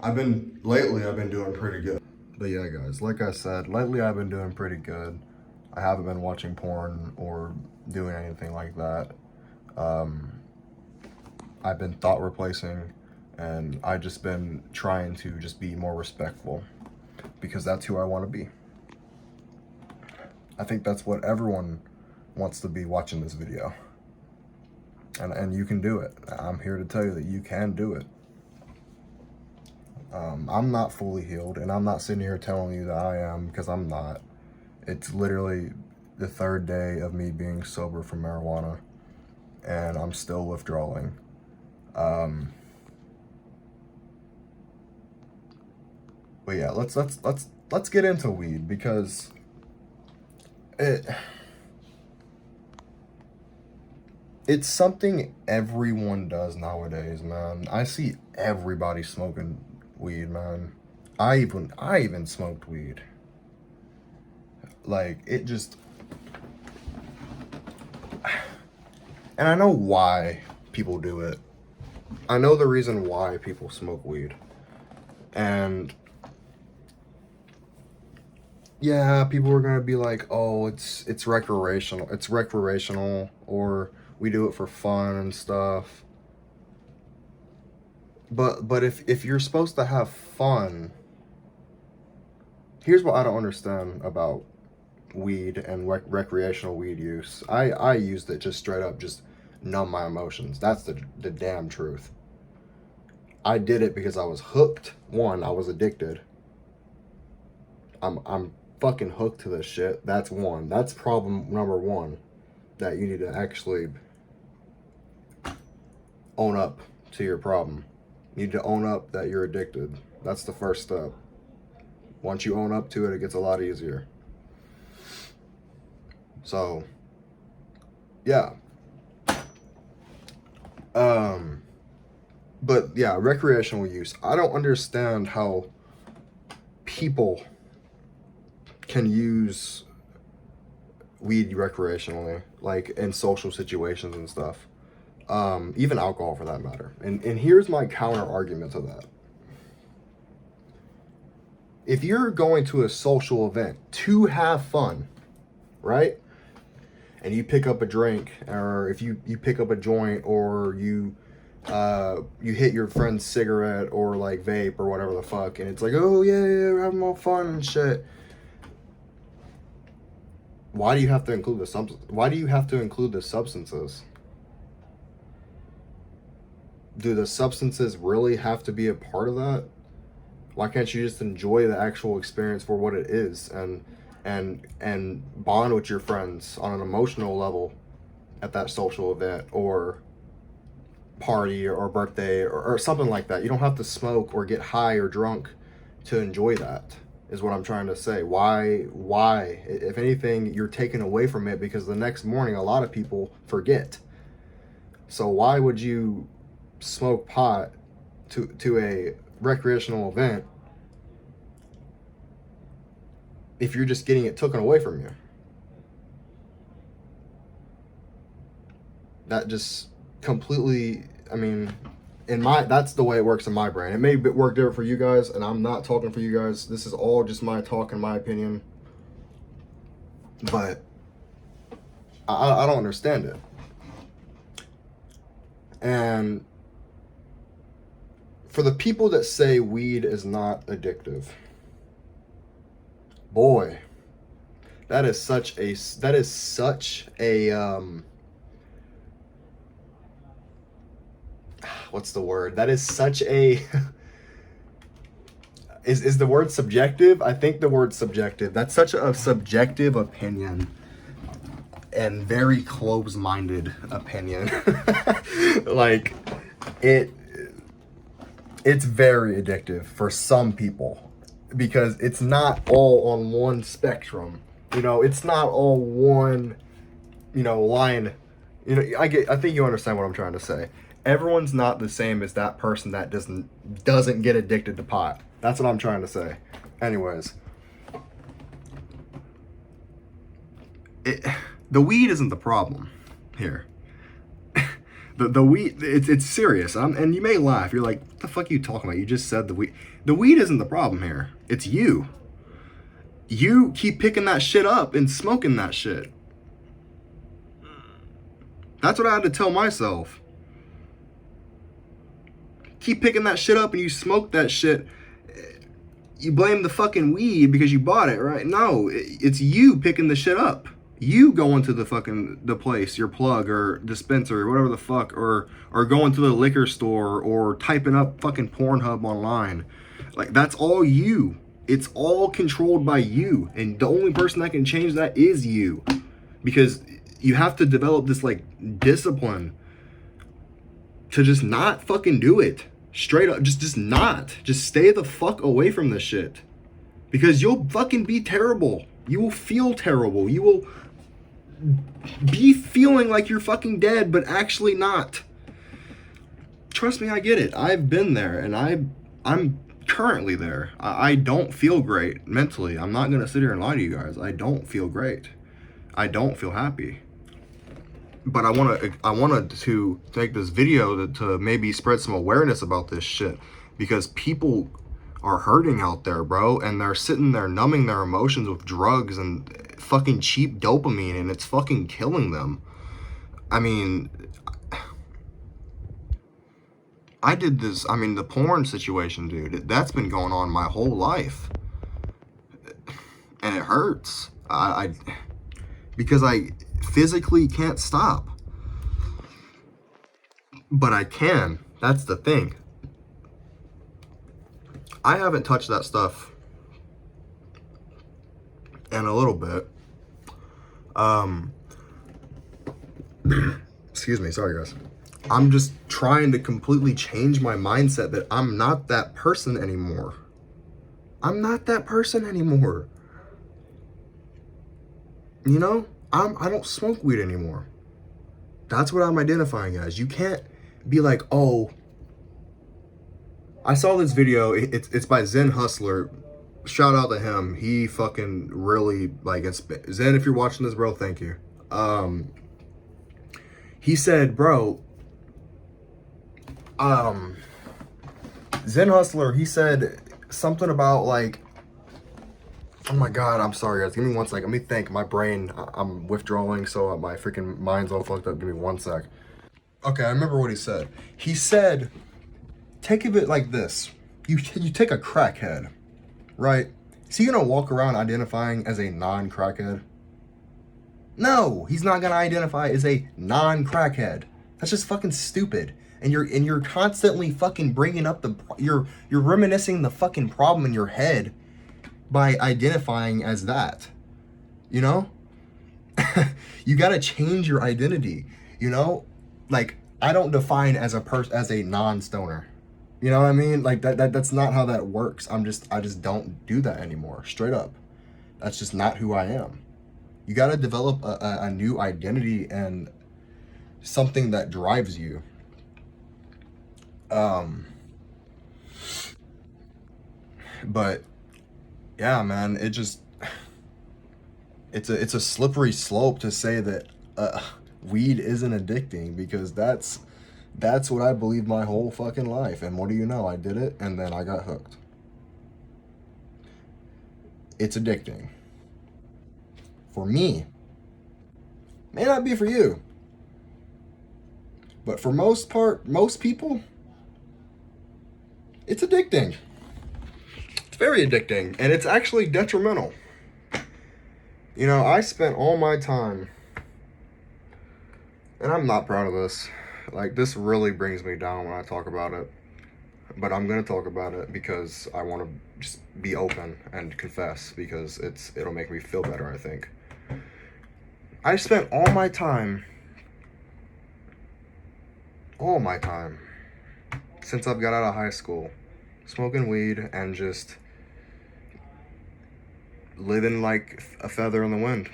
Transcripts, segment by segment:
Lately I've been doing pretty good. But yeah, guys, like I said, lately I've been doing pretty good. I haven't been watching porn or doing anything like that. Um, I've been thought replacing, and I just been trying to just be more respectful because that's who I want to be. I think that's what everyone wants to be watching this video. And you can do it. I'm here to tell you that you can do it. I'm not fully healed, and I'm not sitting here telling you that I am, because I'm not. It's literally the third day of me being sober from marijuana, and I'm still withdrawing. But yeah, let's get into weed, because it it's something everyone does nowadays, man. I see everybody smoking weed, man. I even smoked weed. Like, it just, and I know why people do it. I know the reason why people smoke weed. And yeah, people are gonna be like, "Oh, it's recreational. It's recreational, or we do it for fun and stuff." But if you're supposed to have fun, here's what I don't understand about weed and recreational weed use. I used it just straight up, just numb my emotions. That's the damn truth. I did it because I was hooked. One, I was addicted. I'm fucking hooked to this shit. That's one. That's problem number one that you need to actually own up to your problem. You need to own up that you're addicted. That's the first step. Once you own up to it, it gets a lot easier. So, yeah. But yeah, recreational use. I don't understand how people can use weed recreationally, like in social situations and stuff. Even alcohol for that matter. And here's my counter argument to that. If you're going to a social event to have fun, right? And you pick up a drink, or if you pick up a joint, or you hit your friend's cigarette or like vape or whatever the fuck, and it's like, oh yeah, we're having more fun and shit. Why do you have to include the Why do you have to include the substances? Do the substances really have to be a part of that? Why can't you just enjoy the actual experience for what it is, and bond with your friends on an emotional level at that social event or party or birthday, or something like that? You don't have to smoke or get high or drunk to enjoy that, is what I'm trying to say. Why? If anything, you're taken away from it, because the next morning a lot of people forget. So why would you smoke pot to a recreational event if you're just getting it taken away from you? That just completely, I mean, that's the way it works in my brain. It may work different for you guys, and I'm not talking for you guys. This is all just my talk and my opinion. But I don't understand it. And for the people that say weed is not addictive, boy, that is such a what's the word? That is such a is the word subjective? I think the word's subjective. That's such a subjective opinion, and very close-minded opinion. Like, it's very addictive for some people, because it's not all on one spectrum. It's not all one, line. I think you understand what I'm trying to say. Everyone's not the same as that person that doesn't get addicted to pot. That's what I'm trying to say. Anyways, the weed isn't the problem here. The weed, it's serious. And you may laugh. You're like, what the fuck are you talking about? You just said the weed. The weed isn't the problem here. It's you. You keep picking that shit up and smoking that shit. That's what I had to tell myself. Keep picking that shit up and you smoke that shit. You blame the fucking weed because you bought it, right? No, it's you picking the shit up. You going to the place, your plug or dispenser or whatever the fuck, or going to the liquor store or typing up fucking Pornhub online. Like, that's all you. It's all controlled by you. And the only person that can change that is you. Because you have to develop this, like, discipline to just not fucking do it. Straight up, just not. Just stay the fuck away from this shit. Because you'll fucking be terrible. You will feel terrible. You will be feeling like you're fucking dead, but actually not. Trust me, I get it. I've been there, and I'm currently there. I don't feel great mentally. I'm not gonna sit here and lie to you guys. I don't feel great. I don't feel happy. But I wanted to make this video to maybe spread some awareness about this shit, because people are hurting out there, bro, and they're sitting there numbing their emotions with drugs and fucking cheap dopamine, and it's fucking killing them. I mean, I did this, I mean, the porn situation, dude, that's been going on my whole life. And it hurts. Because I physically can't stop. But I can. That's the thing. I haven't touched that stuff in a little bit. Excuse me, sorry guys. I'm just trying to completely change my mindset that I'm not that person anymore. I'm not that person anymore. You know, I don't smoke weed anymore. That's what I'm identifying as. You can't be like, oh, I saw this video. It's by Zen Hustler. Shout out to him. He fucking really, like, it's Zen, if you're watching this, bro, thank you. He said, bro, Zen Hustler, he said something about, like, oh my god, I'm sorry guys, give me 1 second. Let me think. My brain, I'm withdrawing, so my freaking mind's all fucked up. Give me 1 sec. Okay, I remember what he said. He said, think of it like this. You take a crackhead, right? Is he gonna walk around identifying as a non-crackhead? No, he's not gonna identify as a non-crackhead. That's just fucking stupid. And you're constantly fucking bringing up you're reminiscing the fucking problem in your head by identifying as that, you know? You gotta change your identity, you know? Like, I don't define as a non-stoner. You know what I mean? Like, that's not how that works. I just don't do that anymore, straight up. That's just not who I am. You gotta develop a new identity and something that drives you. But yeah, man, it's a slippery slope to say that weed isn't addicting, because that's what I believed my whole fucking life. And what do you know? I did it, and then I got hooked. It's addicting. For me. May not be for you. But for most people, it's addicting. It's very addicting, and it's actually detrimental. You know, I spent all my time, and I'm not proud of this. Like, this really brings me down when I talk about it. But I'm going to talk about it because I want to just be open and confess, because it'll make me feel better, I think. I spent all my time, since I've got out of high school, smoking weed and just living like a feather in the wind.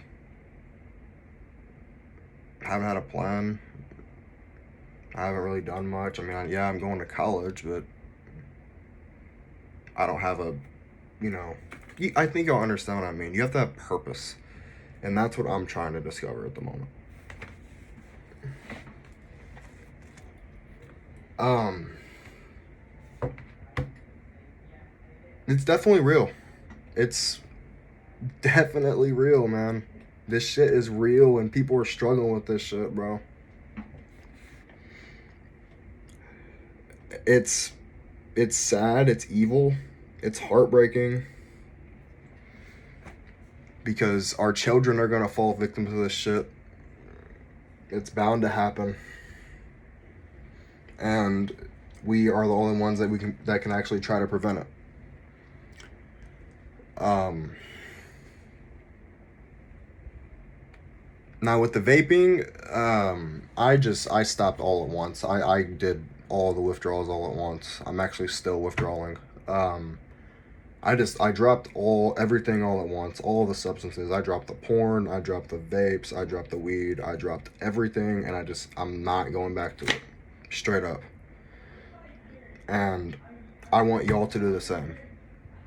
Haven't had a plan. I haven't really done much. I mean, yeah, I'm going to college, but I don't have I think you'll understand what I mean. You have to have purpose. And that's what I'm trying to discover at the moment. Um, it's definitely real. It's definitely real, man. This shit is real, and people are struggling with this shit, bro. It's it's sad, it's evil, it's heartbreaking because our children are gonna fall victim to this shit. It's bound to happen, and we are the only ones that can actually try to prevent it. Um, Now with the vaping, I stopped all at once. I did all the withdrawals all at once. I'm actually still withdrawing. Um, I dropped everything all at once, all the substances. I dropped the porn, I dropped the vapes, I dropped the weed, I dropped everything, and I'm not going back to it, straight up. And I want y'all to do the same,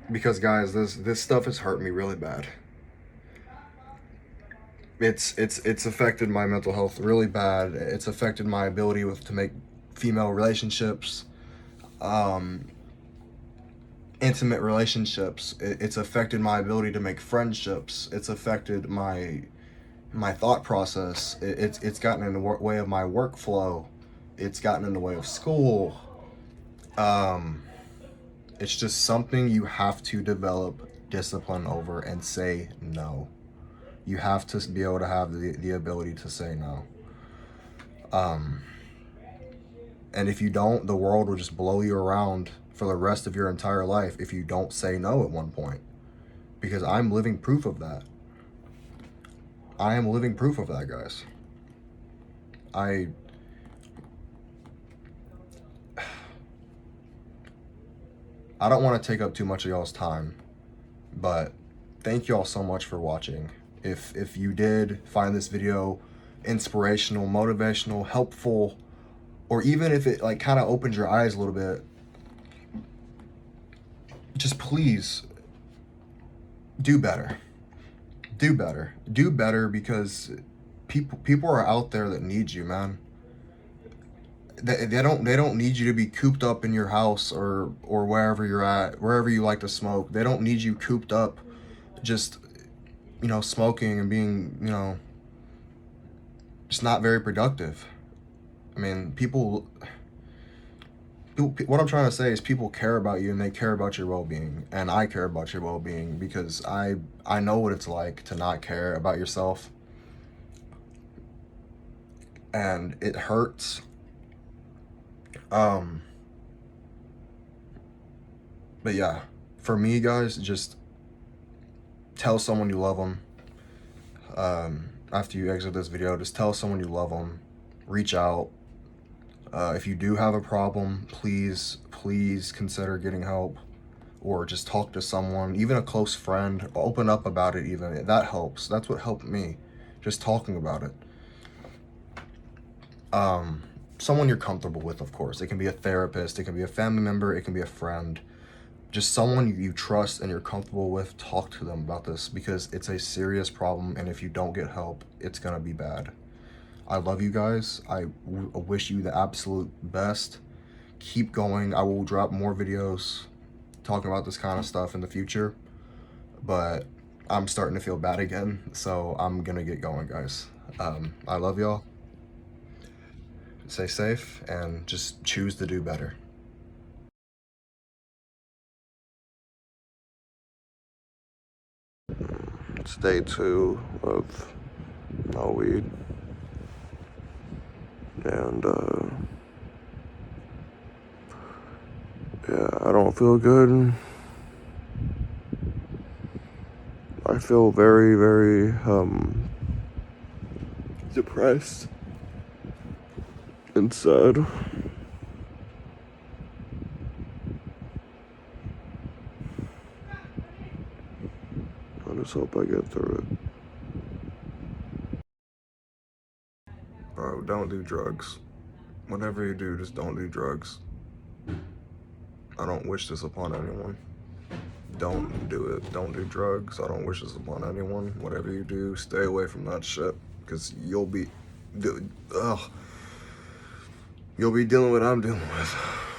because guys, this stuff has hurt me really bad. It's affected my mental health really bad. It's affected my ability to make female relationships, um, intimate relationships. It's affected my ability to make friendships. It's affected my thought process. It's gotten in the way of my workflow. It's gotten in the way of school. Um, it's just something you have to develop discipline over and say no. You have to be able to have the ability to say no. Um, and if you don't, the world will just blow you around for the rest of your entire life if you don't say no at one point. Because I'm living proof of that. I am living proof of that, guys. I I don't want to take up too much of y'all's time, but thank y'all so much for watching. If you did find this video inspirational, motivational, helpful, or even if it like kind of opened your eyes a little bit, just please do better. Do better. Do better, because people are out there that need you, man. They don't need you to be cooped up in your house or wherever you're at, wherever you like to smoke. They don't need you cooped up just, smoking and being, just not very productive. I mean, what I'm trying to say is people care about you, and they care about your well-being, and I care about your well-being because I know what it's like to not care about yourself, and it hurts. But yeah, for me, guys, just tell someone you love them. After you exit this video, just tell someone you love them. Reach out. If you do have a problem, please consider getting help, or just talk to someone, even a close friend. Open up about it. Even that helps. That's what helped me, just talking about it. Someone you're comfortable with, of course. It can be a therapist, it can be a family member, it can be a friend. Just someone you trust and you're comfortable with. Talk to them about this, because it's a serious problem, and if you don't get help, it's gonna be bad. I love you guys. I wish you the absolute best. Keep going. I will drop more videos talking about this kind of stuff in the future, but I'm starting to feel bad again, so I'm gonna get going, guys. I love y'all. Stay safe and just choose to do better. It's day 2 of no weed, and yeah, I don't feel good. I feel very, very depressed and sad. I just hope I get through it. Bro, don't do drugs. Whatever you do, just don't do drugs. I don't wish this upon anyone. Don't do it. Don't do drugs. I don't wish this upon anyone. Whatever you do, stay away from that shit, because you'll be... Ugh. you'll be dealing with what I'm dealing with.